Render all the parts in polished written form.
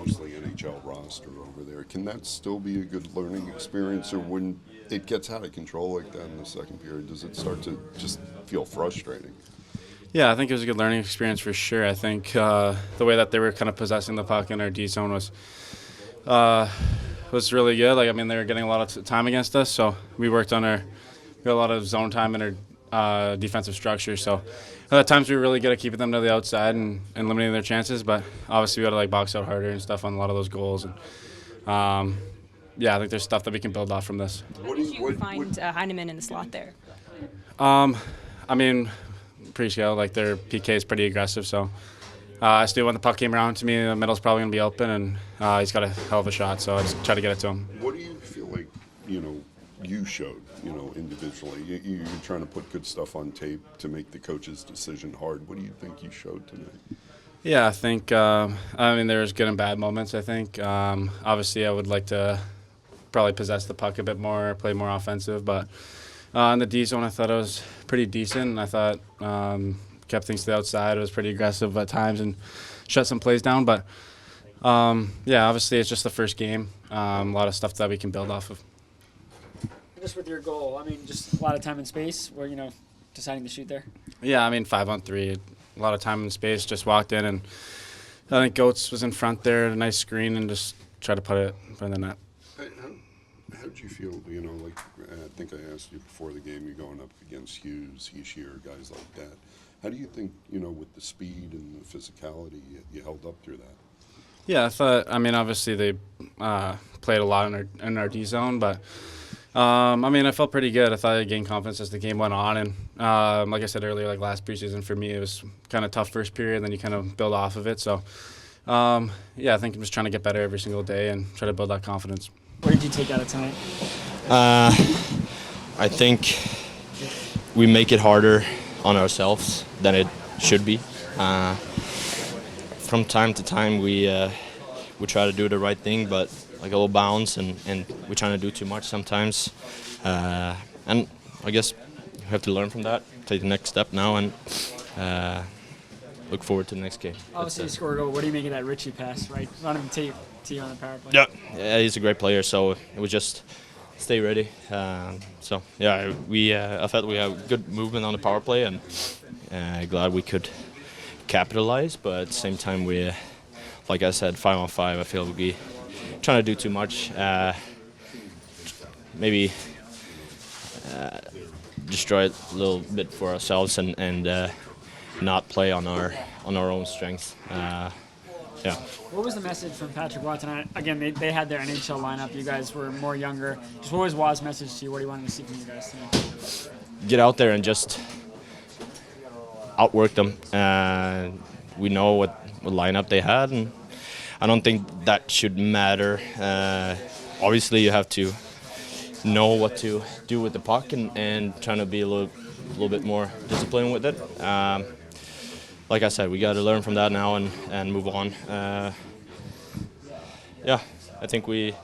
mostly NHL roster over there. Can that still be a good learning experience, or when it gets out of control like that in the second period, does it start to just feel frustrating? Yeah, I think it was a good learning experience for sure. I think the way that they were kind of possessing the puck in our D zone was really good. Like, I mean, they were getting a lot of time against us, so we worked on we got a lot of zone time in our defensive structure. So at times we were really good at keeping them to the outside and limiting their chances, but obviously we got to like box out harder and stuff on a lot of those goals. And yeah, I think there's stuff that we can build off from this. How did you find Heineman in the slot there? I mean, pre-scale, like their PK is pretty aggressive, so I still when the puck came around to me, the middle's probably going to be open, and he's got a hell of a shot, so I just try to get it to him. What do you feel like, you showed, individually? You're trying to put good stuff on tape to make the coach's decision hard. What do you think you showed tonight? Yeah, I think, there was good and bad moments, I think. Obviously, I would like to probably possess the puck a bit more, play more offensive, but in the D zone, I thought I was pretty decent. I thought kept things to the outside. It was pretty aggressive at times and shut some plays down. But, yeah, obviously it's just the first game. A lot of stuff that we can build off of. Just with your goal, just a lot of time and space where, deciding to shoot there? Yeah, 5-on-3, a lot of time and space. Just walked in, and I think Goats was in front there, a nice screen, and just tried to put it in the net. How did you feel, I think I asked you before the game, you're going up against Hughes, Hischier, guys like that. How do you think, with the speed and the physicality, you held up through that? Yeah, I thought, obviously they played a lot in our D zone, but, I felt pretty good. I thought I gained confidence as the game went on, and like I said earlier, like last preseason for me, it was kind of tough first period, and then you kind of build off of it. So, yeah, I think I'm just trying to get better every single day and try to build that confidence. What did you take out of tonight? I think we make it harder on ourselves than it should be. From time to time, we try to do the right thing, but like a little bounce, and we're trying to do too much sometimes. And I guess we have to learn from that, take the next step now, and look forward to the next game. Obviously, you scored a goal. What do you make of that Ritchie pass, right? Run him to you on the power play. Yeah, he's a great player, so it was just stay ready. So, yeah, I felt we had good movement on the power play, and glad we could capitalize, but at the same time, we, like I said, 5-on-5, I feel we trying to do too much. Maybe destroy it a little bit for ourselves and not play on our own strengths. Yeah. What was the message from Patrick Watt tonight? Again, they had their NHL lineup. You guys were more younger. Just what was Watt's message to you? What do you want to see from you guys tonight? Get out there and just outwork them. We know what lineup they had, and I don't think that should matter. Obviously, you have to know what to do with the puck and trying to be a little bit more disciplined with it. Like I said, we got to learn from that now and move on. Yeah, I think we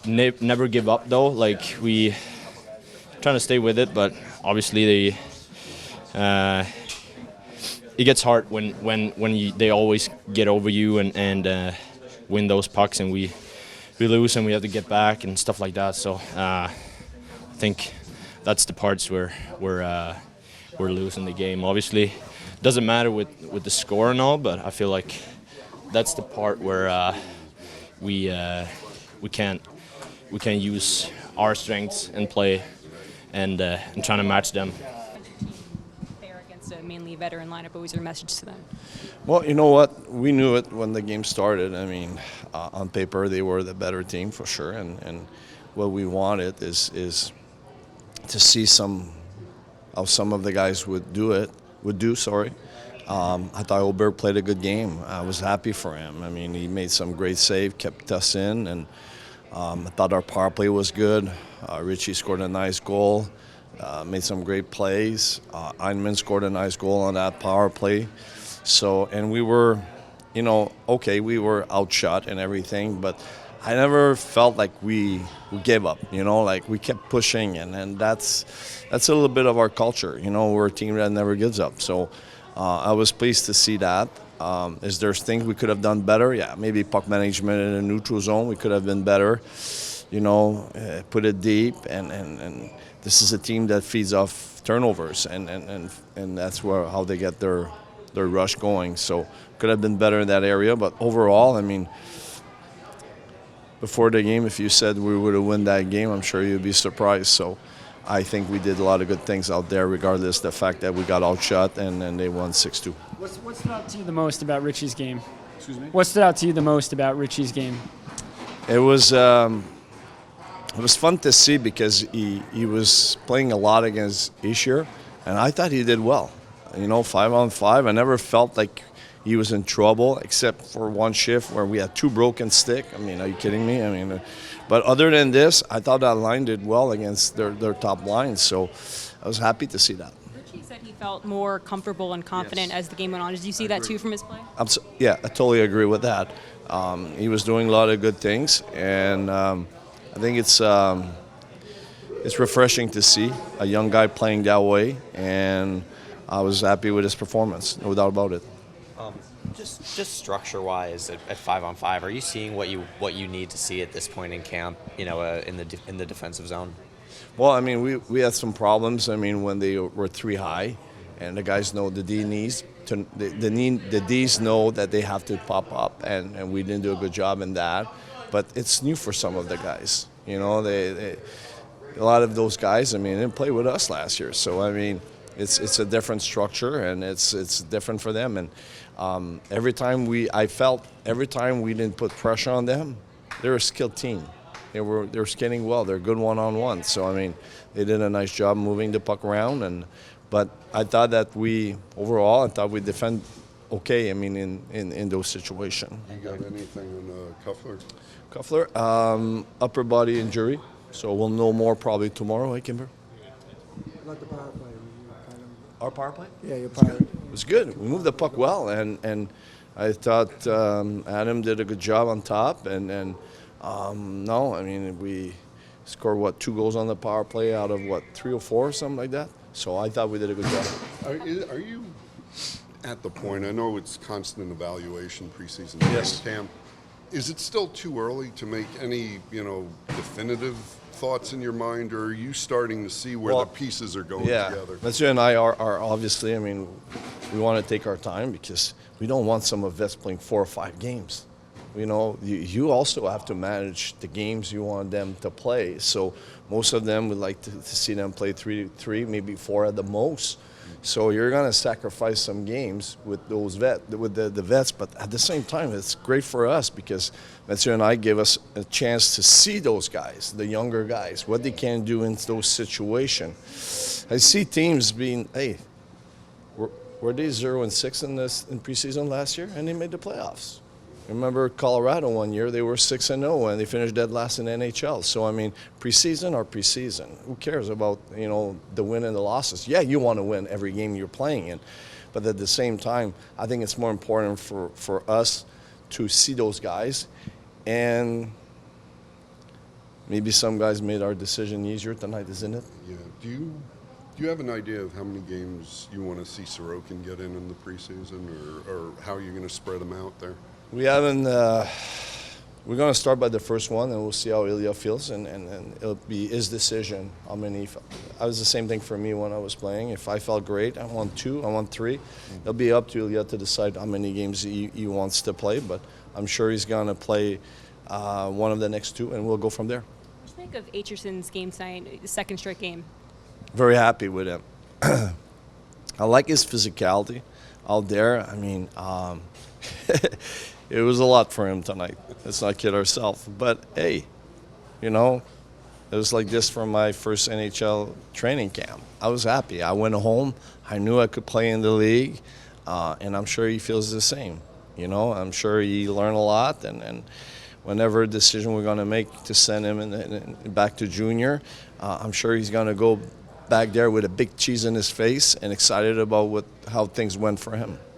never give up though. Like we trying to stay with it, but obviously it gets hard when they always get over you and win those pucks, and we lose and we have to get back and stuff like that. So I think that's the parts where we're losing the game. Obviously, it doesn't matter with the score and all, but I feel like that's the part where we can't use our strengths and play and trying to match them. A mainly veteran lineup, but what was your message to them? Well, you know what? We knew it when the game started. On paper, they were the better team for sure, and what we wanted is to see how some of the guys would do. I thought Oberg played a good game. I was happy for him. He made some great save, kept us in, and I thought our power play was good. Ritchie scored a nice goal. Made some great plays. Heineman scored a nice goal on that power play. So, and we were, we were outshot and everything, but I never felt like we gave up, like we kept pushing, and that's a little bit of our culture. We're a team that never gives up. So I was pleased to see that. Is there things we could have done better? Yeah, maybe puck management in a neutral zone, we could have been better. Put it deep, and this is a team that feeds off turnovers, and that's how they get their rush going. So could have been better in that area, but overall, I mean, before the game, if you said we would have won that game, I'm sure you'd be surprised. So I think we did a lot of good things out there, regardless of the fact that we got outshot and they won 6-2. What stood out to you the most about Ritchie's game? Excuse me? What stood out to you the most about Ritchie's game? It was fun to see because he was playing a lot against Ishier, and I thought he did well. 5-on-5, I never felt like he was in trouble, except for one shift where we had 2 broken stick. I mean, are you kidding me? I mean, but other than this, I thought that line did well against their top line, so I was happy to see that. Ritchie said he felt more comfortable and confident as the game went on. Did you see that too from his play? Yeah, I totally agree with that. He was doing a lot of good things, and I think it's refreshing to see a young guy playing that way, and I was happy with his performance, no doubt about it. Just structure-wise at 5-on-5, are you seeing what you need to see at this point in camp? In the defensive zone. Well, I mean, we had some problems. I mean, when they were 3 high, and the guys know the Ds know that they have to pop up, and we didn't do a good job in that. But it's new for some of the guys. A lot of those guys, I mean, didn't play with us last year. So I mean, it's a different structure, and it's different for them. And every time we didn't put pressure on them, they're a skilled team. They're skating well. They're good one-on-one. So I mean, they did a nice job moving the puck around. But I thought that we defend okay. I mean, in those situations. You got anything on Kuffler? Kuffler, upper body injury. So we'll know more probably tomorrow. Hey, Kimber. About the power play. Our power play? Yeah, your power. It was good. We moved the puck well, and I thought Adam did a good job on top. No, I mean, we scored 2 goals on the power play out of 3 or 4, something like that. So I thought we did a good job. Are you at the point? I know it's constant evaluation, preseason Yes. camp. Is it still too early to make any definitive thoughts in your mind, or are you starting to see where the pieces are going together? Mathieu and I are obviously, I mean, we want to take our time because we don't want some of vets playing 4 or 5 games. You also have to manage the games you want them to play. So most of them would like to see them play 3, maybe 4 at the most. So you're going to sacrifice some games with those the vets, but at the same time, it's great for us because Mathieu and I give us a chance to see those guys, the younger guys, what they can do in those situations. I see teams being, hey, were they 0-6 in preseason last year, and they made the playoffs. Remember Colorado one year, they were 6-0 and they finished dead last in the NHL. So I mean, preseason or preseason, who cares about the win and the losses? Yeah, you want to win every game you're playing in, but at the same time, I think it's more important for us to see those guys, and maybe some guys made our decision easier tonight, isn't it? Yeah. Do you have an idea of how many games you want to see Sorokin get in the preseason, or how you're going to spread them out there? We haven't. We're going to start by the first one, and we'll see how Ilya feels, and it'll be his decision how many. It was the same thing for me when I was playing. If I felt great, I want 2, I want 3. It'll be up to Ilya to decide how many games he wants to play, but I'm sure he's going to play one of the next 2, and we'll go from there. What do you think of Acherson's game tonight, the second straight game? Very happy with him. I like his physicality out there. I mean, it was a lot for him tonight. Let's not kid ourselves. But, hey, it was like this for my first NHL training camp. I was happy. I went home. I knew I could play in the league, and I'm sure he feels the same. I'm sure he learned a lot, and whenever decision we're going to make to send him back to junior, I'm sure he's going to go back there with a big cheese in his face and excited about how things went for him.